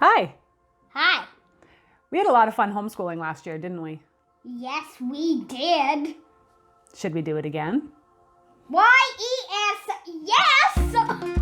Hi. Hi. We had a lot of fun homeschooling last year, didn't we? Yes, we did. Should we do it again? Y-E-S, yes!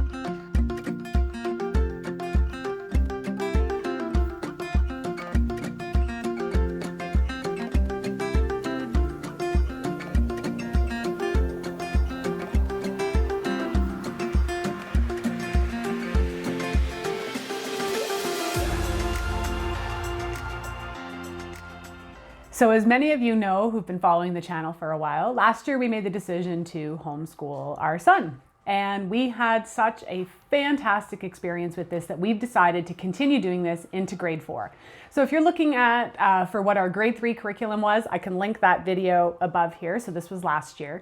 So as many of you know who've been following the channel for a while, last year we made the decision to homeschool our son. And we had such a fantastic experience with this that we've decided to continue doing this into grade 4. So if you're looking at for what our grade 3 curriculum was, I can link that video above here. So this was last year.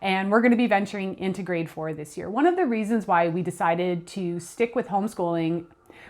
And we're going to be venturing into grade 4 this year. One of the reasons why we decided to stick with homeschooling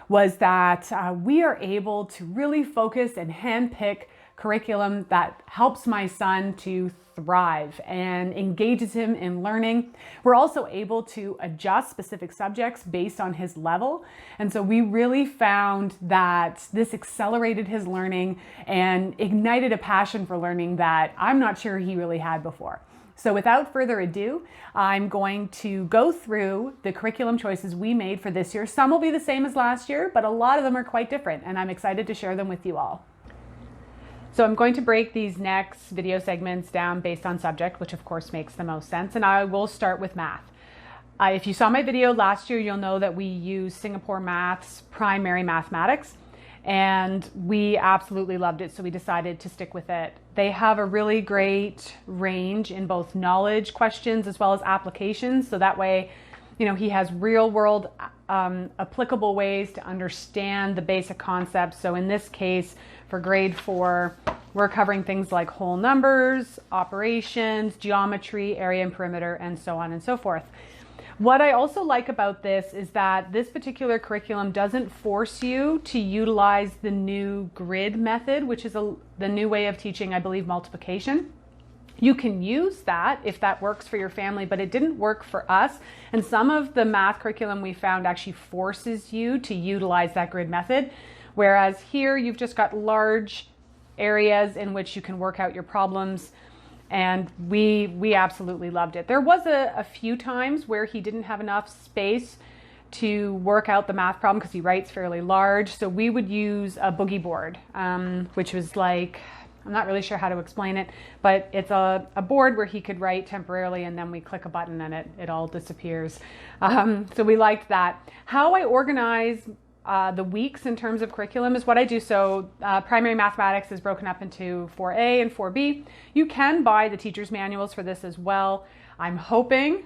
was that we are able to really focus and handpick curriculum that helps my son to thrive and engages him in learning. We're also able to adjust specific subjects based on his level. And so we really found that this accelerated his learning and ignited a passion for learning that I'm not sure he really had before. So without further ado, I'm going to go through the curriculum choices we made for this year. Some will be the same as last year, but a lot of them are quite different, and I'm excited to share them with you all. So I'm going to break these next video segments down based on subject, which of course makes the most sense, and I will start with math. If you saw my video last year, you'll know that we use Singapore Math's primary mathematics, and we absolutely loved it, so we decided to stick with it. They have a really great range in both knowledge questions as well as applications, so that way, you know, he has real world applicable ways to understand the basic concepts. So in this case, for grade 4, we're covering things like whole numbers, operations, geometry, area and perimeter, and so on and so forth. What I also like about this is that this particular curriculum doesn't force you to utilize the new grid method, which is the new way of teaching, I believe, multiplication. You can use that if that works for your family, but it didn't work for us. And some of the math curriculum we found actually forces you to utilize that grid method. Whereas here you've just got large areas in which you can work out your problems. And we absolutely loved it. There was a few times where he didn't have enough space to work out the math problem because he writes fairly large. So we would use a boogie board, which was like, I'm not really sure how to explain it, but it's a board where he could write temporarily and then we click a button and it all disappears. So we liked that. How I organize the weeks in terms of curriculum is what I do. So primary mathematics is broken up into 4A and 4B. You can buy the teacher's manuals for this as well. I'm hoping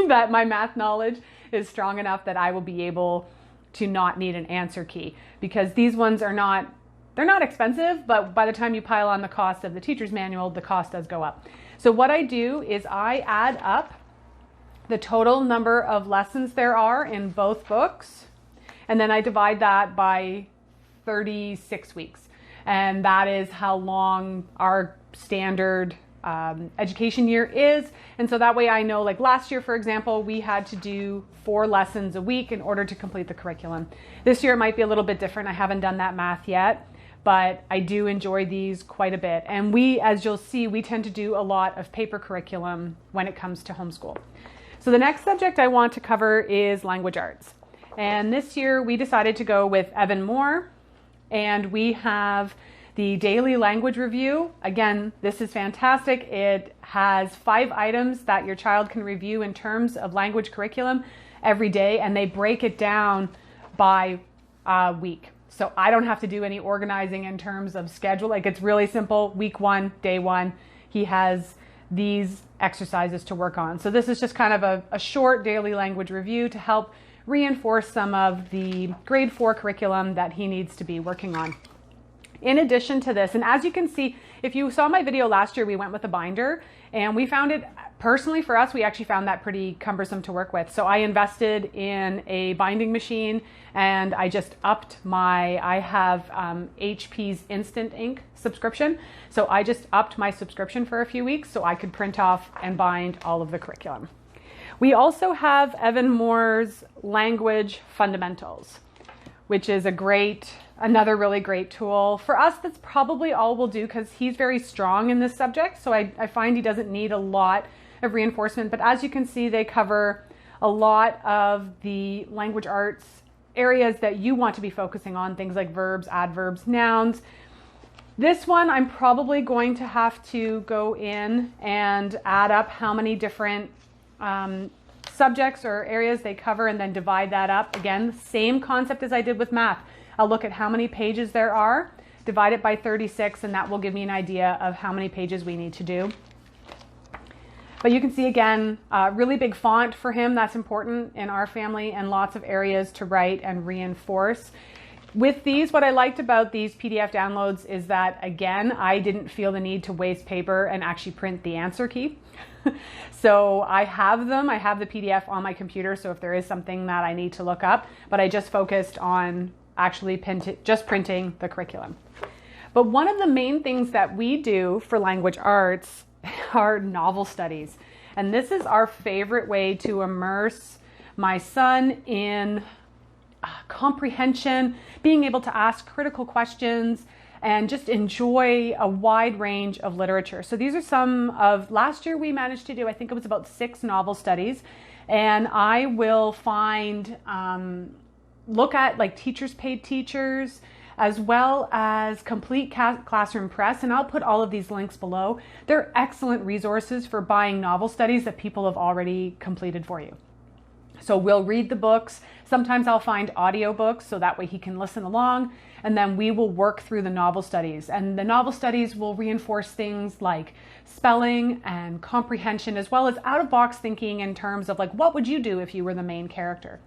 that my math knowledge is strong enough that I will be able to not need an answer key, because these ones are not, they're not expensive, but by the time you pile on the cost of the teacher's manual, the cost does go up. So what I do is I add up the total number of lessons there are in both books, and then I divide that by 36 weeks. And that is how long our standard education year is. And so that way I know, like last year, for example, we had to do 4 lessons a week in order to complete the curriculum. This year it might be a little bit different. I haven't done that math yet, but I do enjoy these quite a bit. And we, as you'll see, we tend to do a lot of paper curriculum when it comes to homeschool. So the next subject I want to cover is language arts. And this year we decided to go with Evan Moore, and we have the daily language review. Again, this is fantastic. It has 5 items that your child can review in terms of language curriculum every day, and they break it down by week. So I don't have to do any organizing in terms of schedule. Like, it's really simple. Week 1, day 1, he has these exercises to work on. So this is just kind of a short daily language review to help reinforce some of the grade 4 curriculum that he needs to be working on. In addition to this, and as you can see, if you saw my video last year, we went with a binder, and we found it, personally for us, we actually found that pretty cumbersome to work with. So I invested in a binding machine, and I just upped I have HP's Instant Ink subscription. So I just upped my subscription for a few weeks so I could print off and bind all of the curriculum. We also have Evan Moore's Language Fundamentals, which is another really great tool. For us, that's probably all we'll do because he's very strong in this subject. So I find he doesn't need a lot of reinforcement. But as you can see, they cover a lot of the language arts areas that you want to be focusing on, things like verbs, adverbs, nouns. This one, I'm probably going to have to go in and add up how many different subjects or areas they cover and then divide that up. Again, same concept as I did with math. I'll look at how many pages there are, divide it by 36, and that will give me an idea of how many pages we need to do. But you can see again, really big font for him. That's important in our family, and lots of areas to write and reinforce. With these, what I liked about these PDF downloads is that, again, I didn't feel the need to waste paper and actually print the answer key. So I have them. I have the PDF on my computer, so if there is something that I need to look up, but I just focused on actually just printing the curriculum. But one of the main things that we do for language arts are novel studies. And this is our favorite way to immerse my son in comprehension, being able to ask critical questions, and just enjoy a wide range of literature. So these are some of, last year we managed to do, I think it was about 6 novel studies. And I will look at like Teachers Paid Teachers, as well as Complete Classroom Press, and I'll put all of these links below. They're excellent resources for buying novel studies that people have already completed for you. So we'll read the books. Sometimes I'll find audiobooks so that way he can listen along, and then we will work through the novel studies. And the novel studies will reinforce things like spelling and comprehension, as well as out-of-box thinking in terms of like, what would you do if you were the main character?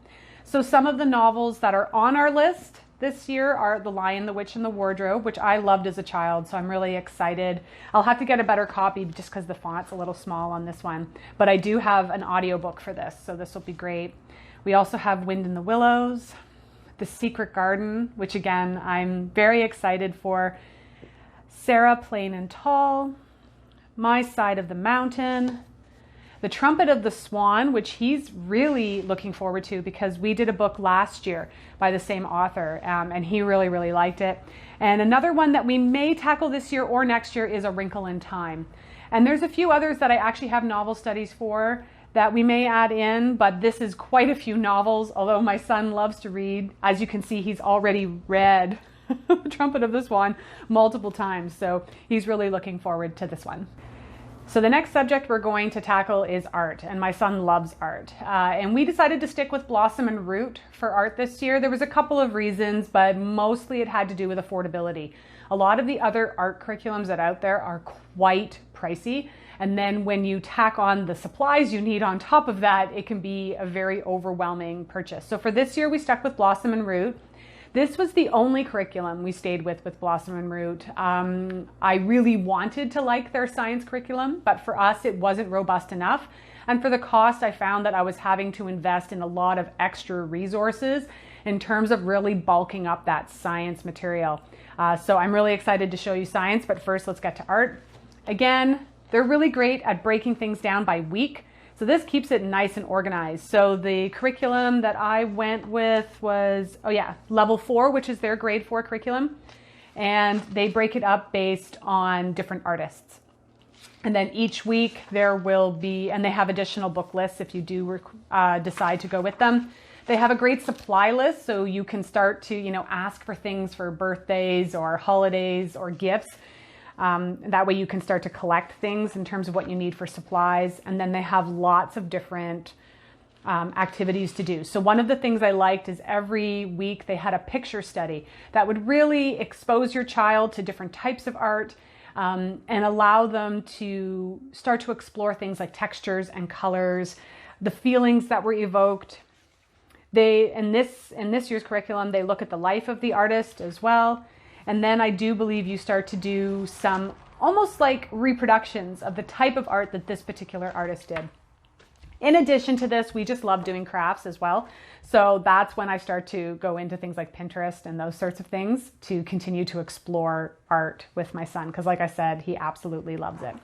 So some of the novels that are on our list this year are The Lion, the Witch, and the Wardrobe, which I loved as a child, so I'm really excited. I'll have to get a better copy just because the font's a little small on this one, but I do have an audiobook for this, so this will be great. We also have Wind in the Willows, The Secret Garden, which again, I'm very excited for. Sarah, Plain and Tall, My Side of the Mountain, The Trumpet of the Swan, which he's really looking forward to because we did a book last year by the same author, and he really, really liked it. And another one that we may tackle this year or next year is A Wrinkle in Time. And there's a few others that I actually have novel studies for that we may add in, but this is quite a few novels, although my son loves to read. As you can see, he's already read The Trumpet of the Swan multiple times, so he's really looking forward to this one. So the next subject we're going to tackle is art, and my son loves art. And we decided to stick with Blossom and Root for art this year. There was a couple of reasons, but mostly it had to do with affordability. A lot of the other art curriculums that are out there are quite pricey. And then when you tack on the supplies you need on top of that, it can be a very overwhelming purchase. So for this year, we stuck with Blossom and Root. This was the only curriculum we stayed with Blossom and Root. I really wanted to like their science curriculum, but for us, it wasn't robust enough. And for the cost, I found that I was having to invest in a lot of extra resources in terms of really bulking up that science material. So I'm really excited to show you science, but first let's get to art. Again, they're really great at breaking things down by week. So this keeps it nice and organized. So the curriculum that I went with was, level 4, which is their grade 4 curriculum. And they break it up based on different artists. And then each week there will be, and they have additional book lists if you do decide to go with them. They have a great supply list, so you can start to, ask for things for birthdays or holidays or gifts. That way you can start to collect things in terms of what you need for supplies. And then they have lots of different activities to do. So one of the things I liked is every week they had a picture study that would really expose your child to different types of art and allow them to start to explore things like textures and colors, the feelings that were evoked. In this year's curriculum, they look at the life of the artist as well. And then I do believe you start to do some almost like reproductions of the type of art that this particular artist did. In addition to this, we just love doing crafts as well. So that's when I start to go into things like Pinterest and those sorts of things to continue to explore art with my son. Because like I said, he absolutely loves it.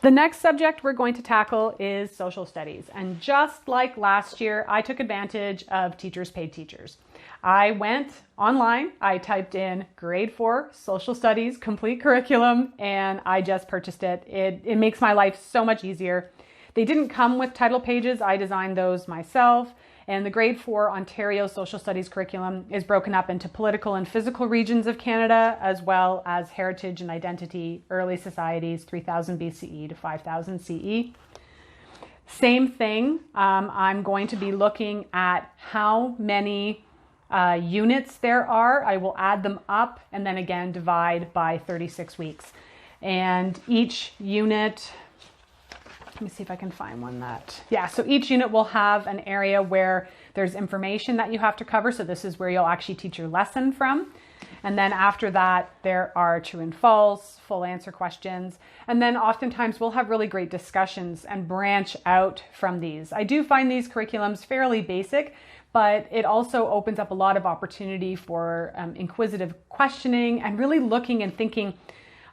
The next subject we're going to tackle is social studies. And just like last year, I took advantage of Teachers Paid Teachers. I went online, I typed in grade 4 social studies complete curriculum, and I just purchased it. It makes my life so much easier. They didn't come with title pages. I designed those myself. And the grade 4 Ontario social studies curriculum is broken up into political and physical regions of Canada, as well as heritage and identity, early societies, 3000 BCE to 5000 CE. Same thing, I'm going to be looking at how many units there are. I will add them up and then again divide by 36 weeks. And each unit, let me see if I can find one so each unit will have an area where there's information that you have to cover. So this is where you'll actually teach your lesson from. And then after that, there are true and false, full answer questions. And then oftentimes we'll have really great discussions and branch out from these. I do find these curriculums fairly basic, but it also opens up a lot of opportunity for inquisitive questioning and really looking and thinking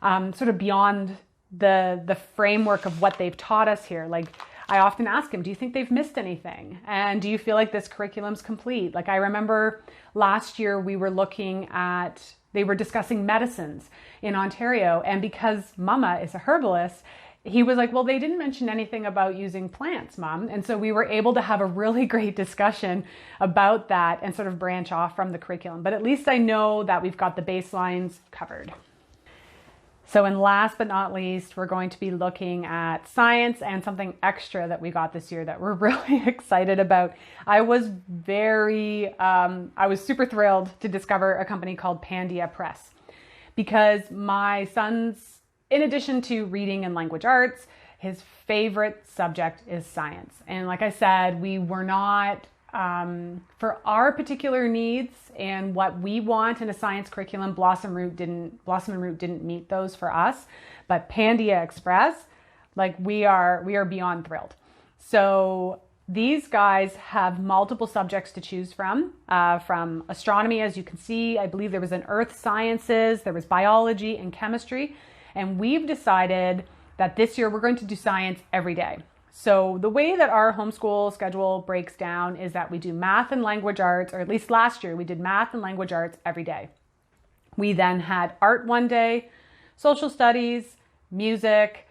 sort of beyond the framework of what they've taught us here. Like, I often ask them, do you think they've missed anything? And do you feel like this curriculum's complete? Like, I remember last year they were discussing medicines in Ontario. And because Mama is a herbalist, he was like, well, they didn't mention anything about using plants, Mom. And so we were able to have a really great discussion about that and sort of branch off from the curriculum. But at least I know that we've got the baselines covered. So, and last but not least, we're going to be looking at science and something extra that we got this year that we're really excited about. I was super thrilled to discover a company called Pandia Press, because my son's, in addition to reading and language arts, his favorite subject is science. And like I said, we were not, for our particular needs and what we want in a science curriculum, Blossom and Root didn't meet those for us. But Pandia Express, like, we are beyond thrilled. So these guys have multiple subjects to choose from astronomy, as you can see. I believe there was an earth sciences, there was biology and chemistry. And we've decided that this year we're going to do science every day. So the way that our homeschool schedule breaks down is that we do math and language arts, or at least last year we did math and language arts every day. We then had art one day, social studies, music,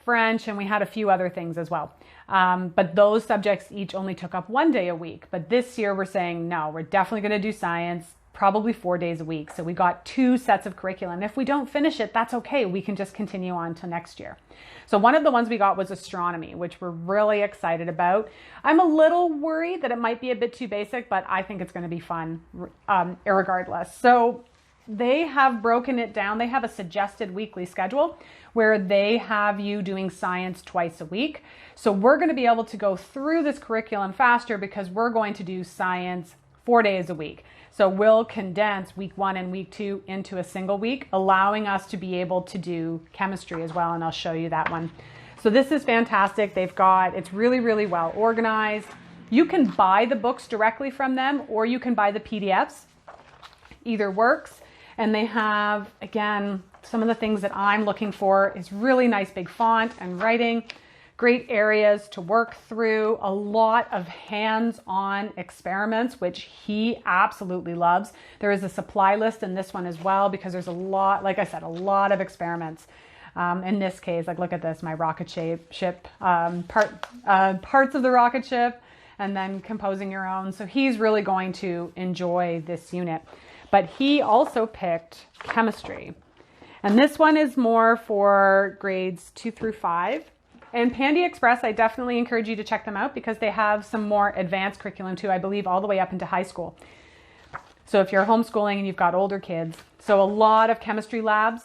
French, and we had a few other things as well. But those subjects each only took up one day a week. But this year we're saying, no, we're definitely going to do science, probably 4 days a week. So we got 2 sets of curriculum. If we don't finish it, that's okay. We can just continue on till next year. So one of the ones we got was astronomy, which we're really excited about. I'm a little worried that it might be a bit too basic, but I think it's going to be fun irregardless. So they have broken it down. They have a suggested weekly schedule where they have you doing science twice a week. So we're going to be able to go through this curriculum faster because we're going to do science 4 days a week. So we'll condense week 1 and week 2 into a single week, allowing us to be able to do chemistry as well. And I'll show you that one. So this is fantastic. It's really, really well organized. You can buy the books directly from them, or you can buy the PDFs. Either works. And they have, again, some of the things that I'm looking for is really nice big font and writing. Great areas to work through, a lot of hands-on experiments, which he absolutely loves. There is a supply list in this one as well, because there's a lot, like I said, a lot of experiments. In this case, like, look at this, my rocket ship, parts of the rocket ship, and then composing your own. So he's really going to enjoy this unit. But he also picked chemistry. And this one is more for grades 2 through 5. And Pandia Express, I definitely encourage you to check them out because they have some more advanced curriculum too, I believe all the way up into high school. So if you're homeschooling and you've got older kids, so a lot of chemistry labs.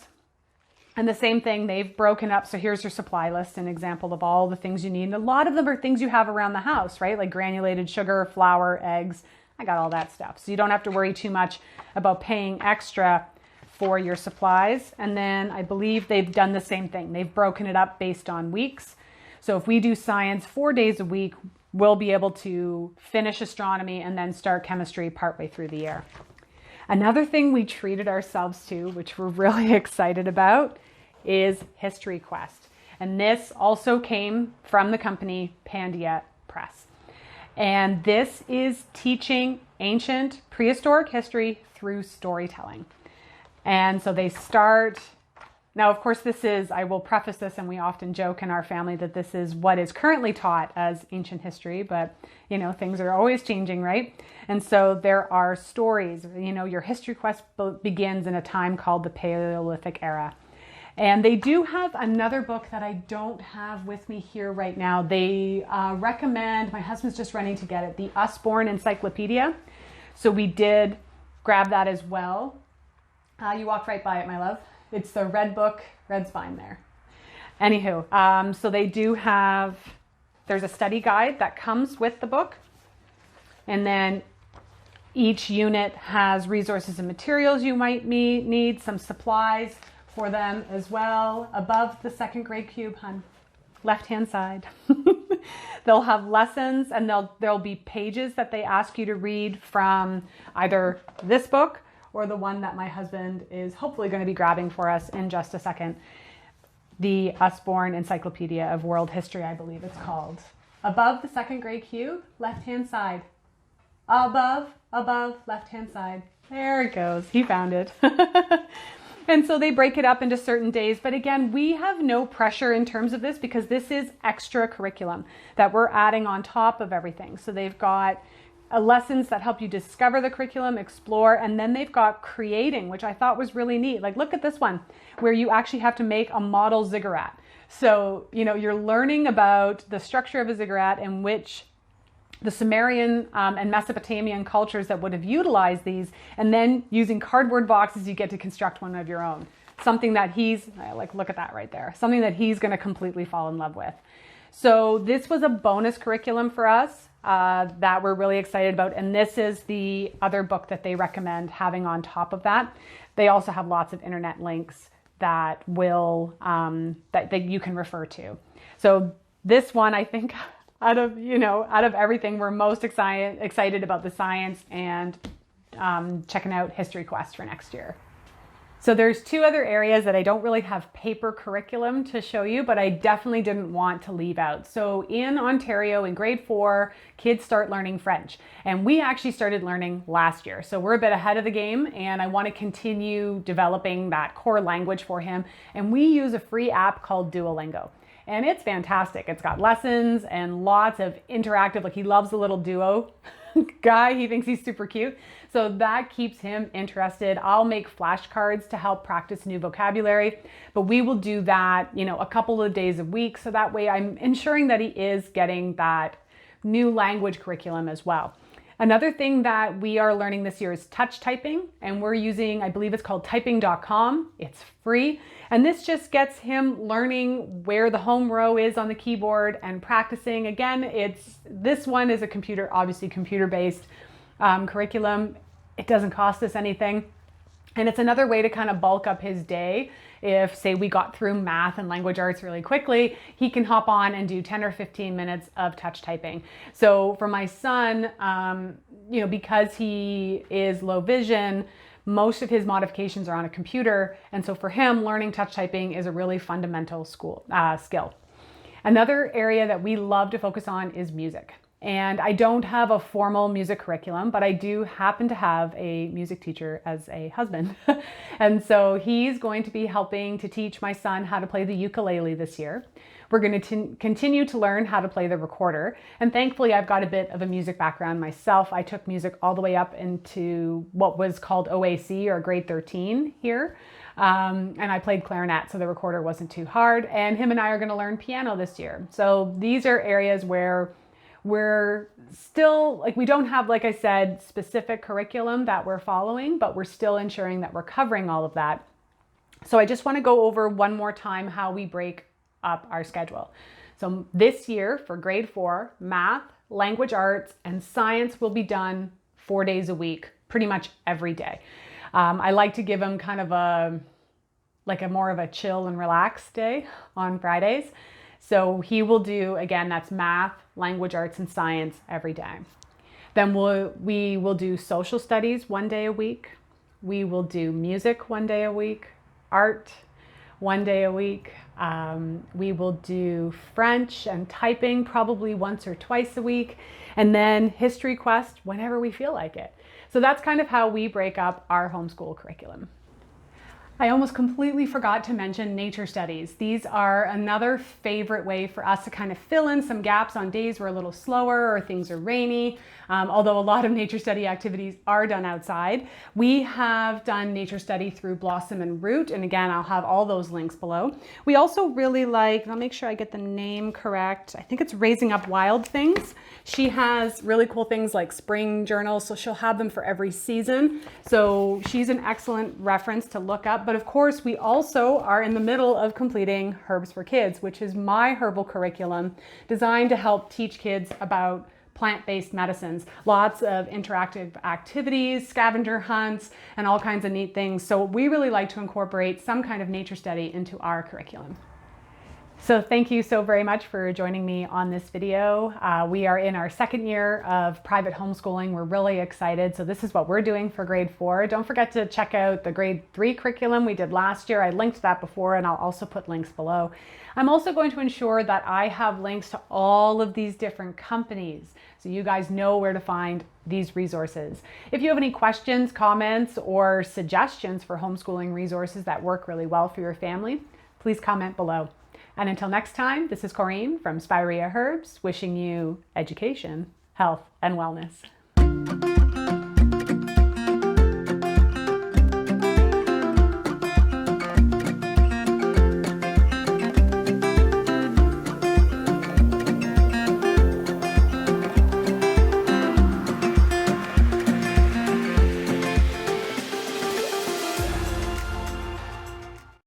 And the same thing, they've broken up. So here's your supply list, an example of all the things you need. And a lot of them are things you have around the house, right? Like granulated sugar, flour, eggs. I got all that stuff. So you don't have to worry too much about paying extra for your supplies. And then I believe they've done the same thing. They've broken it up based on weeks. So if we do science 4 days a week, we'll be able to finish astronomy and then start chemistry partway through the year. Another thing we treated ourselves to, which we're really excited about, is History Quest. And this also came from the company Pandia Press. And this is teaching ancient prehistoric history through storytelling. And so they start, now of course this is, I will preface this, and we often joke in our family that this is what is currently taught as ancient history, but you know, things are always changing, right? And so there are stories, you know, your history quest begins in a time called the Paleolithic era. And they do have another book that I don't have with me here right now. They recommend, my husband's just running to get it, the Usborne Encyclopedia. So we did grab that as well. You walked right by it, my love. It's the red book, red spine there. Anywho, so they do have, there's a study guide that comes with the book. And then each unit has resources and materials you might need, some supplies for them as well. Above the second grade cube, hun, left-hand side. They'll have lessons, and there'll be pages that they ask you to read from either this book or the one that my husband is hopefully going to be grabbing for us in just a second. The Usborne Encyclopedia of World History, I believe it's called. Above the second grade cube, left-hand side. Above, left-hand side. There it goes. He found it. And so they break it up into certain days. But again, we have no pressure in terms of this because this is extra curriculum that we're adding on top of everything. So they've got lessons that help you discover the curriculum, explore, and then they've got creating, which I thought was really neat. Like, look at this one where you actually have to make a model ziggurat. So, you know, you're learning about the structure of a ziggurat in which the Sumerian and Mesopotamian cultures that would have utilized these, and then using cardboard boxes, you get to construct one of your own. Something that he's, like, look at that right there, something that he's going to completely fall in love with. So this was a bonus curriculum for us that we're really excited about. And this is the other book that they recommend having on top of that. They also have lots of internet links that will, that you can refer to. So this one, I think, out of everything, we're most excited about the science and checking out History Quest for next year. So there's two other areas that I don't really have paper curriculum to show you, but I definitely didn't want to leave out. So in Ontario, in grade 4, kids start learning French. And we actually started learning last year. So we're a bit ahead of the game, and I want to continue developing that core language for him. And we use a free app called Duolingo. And it's fantastic. It's got lessons and lots of interactive, like he loves the little duo guy. He thinks he's super cute. So that keeps him interested. I'll make flashcards to help practice new vocabulary, but we will do that, you know, a couple of days a week. So that way I'm ensuring that he is getting that new language curriculum as well. Another thing that we are learning this year is touch typing, and we're using, I believe it's called typing.com. It's free. And this just gets him learning where the home row is on the keyboard and practicing. Again, this one is a obviously computer-based curriculum. It doesn't cost us anything. And it's another way to kind of bulk up his day. If, say, we got through math and language arts really quickly, he can hop on and do 10 or 15 minutes of touch typing. So for my son, you know, because he is low vision, most of his modifications are on a computer. And so for him, learning touch typing is a really fundamental skill. Another area that we love to focus on is music. And I don't have a formal music curriculum, but I do happen to have a music teacher as a husband. And so he's going to be helping to teach my son how to play the ukulele this year. We're going to continue to learn how to play the recorder. And thankfully, I've got a bit of a music background myself. I took music all the way up into what was called OAC, or grade 13 here. And I played clarinet, so the recorder wasn't too hard. And him and I are going to learn piano this year. So these are areas where we're still, like, we don't have, like I said, specific curriculum that we're following, but we're still ensuring that we're covering all of that. So I just want to go over one more time how we break up our schedule. So this year for grade 4, math, language arts, and science will be done 4 days a week, pretty much every day. I like to give them kind of a more of a chill and relaxed day on Fridays. So he will do, again, that's math, language arts, and science every day. Then we will do social studies 1 day a week. We will do music 1 day a week, art one day a week. We will do French and typing probably once or twice a week, and then History Quest whenever we feel like it. So that's kind of how we break up our homeschool curriculum. I almost completely forgot to mention nature studies. These are another favorite way for us to kind of fill in some gaps on days we're a little slower or things are rainy. Although a lot of nature study activities are done outside. We have done nature study through Blossom and Root, and again, I'll have all those links below. We also really like, I'll make sure I get the name correct, I think it's Raising Up Wild Things. She has really cool things like spring journals, so she'll have them for every season. So she's an excellent reference to look up. But of course, we also are in the middle of completing Herbs for Kids, which is my herbal curriculum designed to help teach kids about plant-based medicines. Lots of interactive activities, scavenger hunts, and all kinds of neat things. So we really like to incorporate some kind of nature study into our curriculum. So thank you so very much for joining me on this video. We are in our second year of private homeschooling. We're really excited. So this is what we're doing for grade 4. Don't forget to check out the grade 3 curriculum we did last year. I linked that before, and I'll also put links below. I'm also going to ensure that I have links to all of these different companies, so you guys know where to find these resources. If you have any questions, comments, or suggestions for homeschooling resources that work really well for your family, please comment below. And until next time, this is Correne from Spirea Herbs, wishing you education, health, and wellness.